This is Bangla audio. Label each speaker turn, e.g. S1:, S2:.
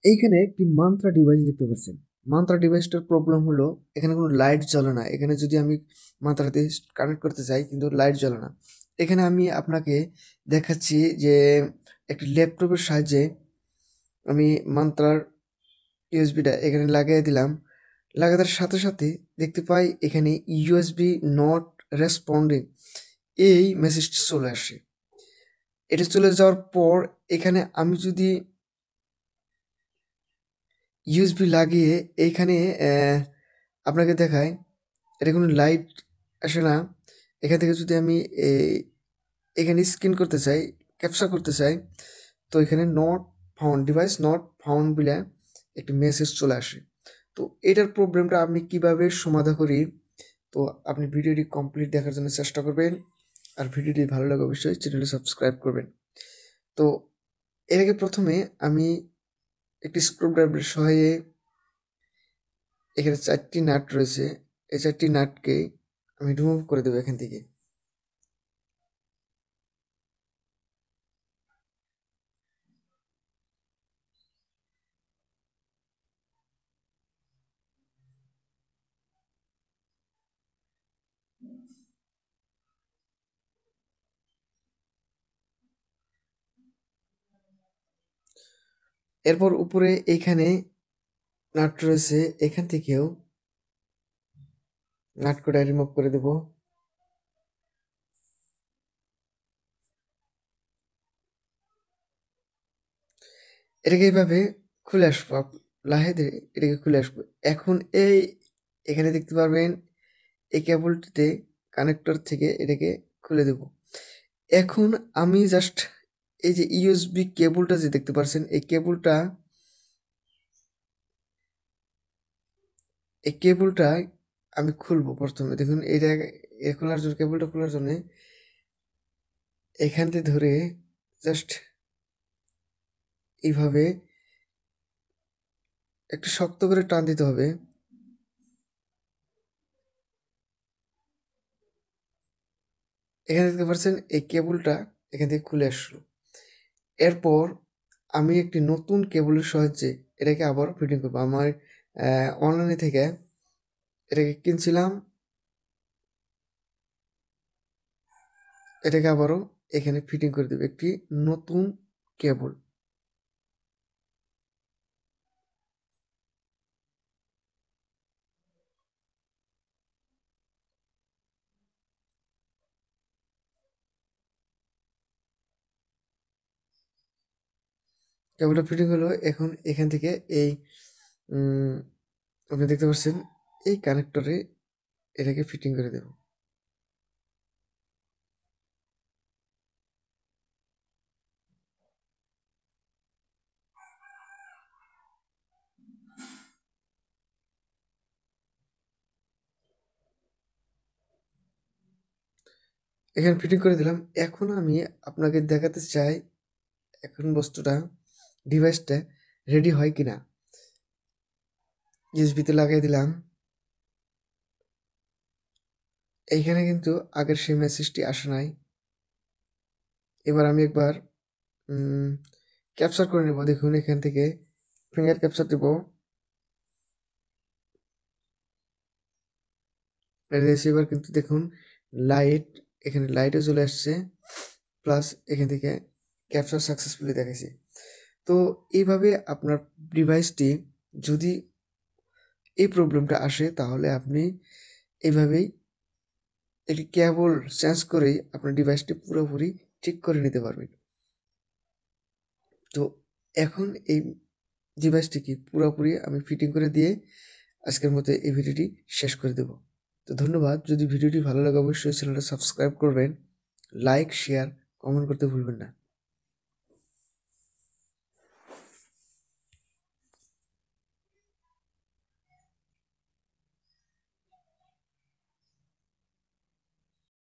S1: এইখানে একটি মান্ত্রা ডিভাইস দেখতে পাচ্ছেন। মান্ত্রা ডিভাইসটার প্রবলেম হলো এখানে কোনো লাইট জ্বলে না। এখানে যদি আমি মান্ত্রাতে কানেক্ট করতে চাই কিন্তু লাইট জ্বলে না। এখানে আমি আপনাকে দেখাচ্ছি যে একটি ল্যাপটপের সাহায্যে আমি মান্ত্রার ইউএসবিটা এখানে লাগিয়ে দিলাম। লাগানোর সাথে সাথে দেখতে পাই এখানে ইউএসবি নট রেসপন্ডিং এই মেসেজটি চলে আসে। এটা চলে যাওয়ার পর এখানে আমি যদি ইউএসবি লাগিয়ে এইখানে আপনাকে দেখাই এটা কোনো লাইট আসে না। এখান থেকে যদি আমি এখানে স্ক্যান করতে চাই, ক্যাপচার করতে চাই, তো এখানে not found, device not found বলে একটি মেসেজ চলে আসে। তো এটার প্রবলেমটা আমি কিভাবে সমাধান করি, তো আপনি ভিডিওটি কমপ্লিট দেখার জন্য চেষ্টা করবেন। আর ভিডিওটি ভালো লাগে অবশ্যই চ্যানেলটি সাবস্ক্রাইব করবেন। তো এর আগে প্রথমে আমি একটি স্ক্রুড্রাইভারের সহায়ে এখানে 4টি নাট রয়েছে, এই 4টি নাটকে আমি রিমুভ করে দেবো এখান থেকে। এরপর উপরে এইখানে নাট রয়েছে, এখান থেকেও নাট কটা রিমুভ করে দেব। এটাকে এইভাবে খুলে আসবো, লাহে ধীরে এটাকে খুলে আসবো। এখন এখানে দেখতে পারবেন এই কেবলটিতে কানেক্টর থেকে এটাকে খুলে দেব। এখন আমি জাস্ট এই যে ইউএসবি কেবলটা যে দেখতে পাচ্ছেন, এই কেবলটা আমি খুলবো। প্রথমে দেখুন এটা খোলার জন্য, কেবলটা খোলার জন্য এখান থেকে ধরে জাস্ট এইভাবে একটু শক্ত করে টান দিতে হবে। এখানে দেখতে পাচ্ছেন এই কেবলটা এখান থেকে খুলে আসলো। এরপর আমি একটি নতুন কেবলের সাহায্যে এটাকে আবার ফিটিং করবো। আমার অনলাইনে থেকে এটাকে কিনছিলাম, এটাকে আবারও এখানে ফিটিং করে দেবো একটি নতুন কেবল। কেবলটা ফিটিং হলো। এখন এখান থেকে এই আপনি দেখতে পাচ্ছেন এই কানেক্টরে এটাকে ফিটিং করে দেব। এখানে ফিটিং করে দিলাম। এখন আমি আপনাকে দেখাতে চাই এখন বস্তুটা, ডিভাইসটা রেডি হয় কিনা। ইউএসবিতে লাগিয়ে দিলাম। এইখানে কিন্তু আগের সেই মেসেজটি আসে নাই। এবার আমি একবার ক্যাপচার করে নেব। দেখুন এখান থেকে ফিঙ্গার ক্যাপচার দেব। এবার কিন্তু দেখুন লাইট, এখানে লাইটও চলে আসছে, প্লাস এখান থেকে ক্যাপচার সাকসেসফুলি দেখাইছে। তো এইভাবে আপনার ডিভাইসটি যদি এই প্রবলেমটা আসে তাহলে আপনি এইভাবেই একটি কেবল চেঞ্জ করেই আপনার ডিভাইসটি পুরোপুরি ঠিক করে নিতে পারবেন। তো এখন এই ডিভাইসটিকে পুরোপুরি আমি ফিটিং করে দিয়ে আজকের মতো এই ভিডিওটি শেষ করে দেব। তো ধন্যবাদ। যদি ভিডিওটি ভালো লাগে অবশ্যই চ্যানেলটা সাবস্ক্রাইব করবেন, লাইক, শেয়ার, কমেন্ট করতে ভুলবেন না।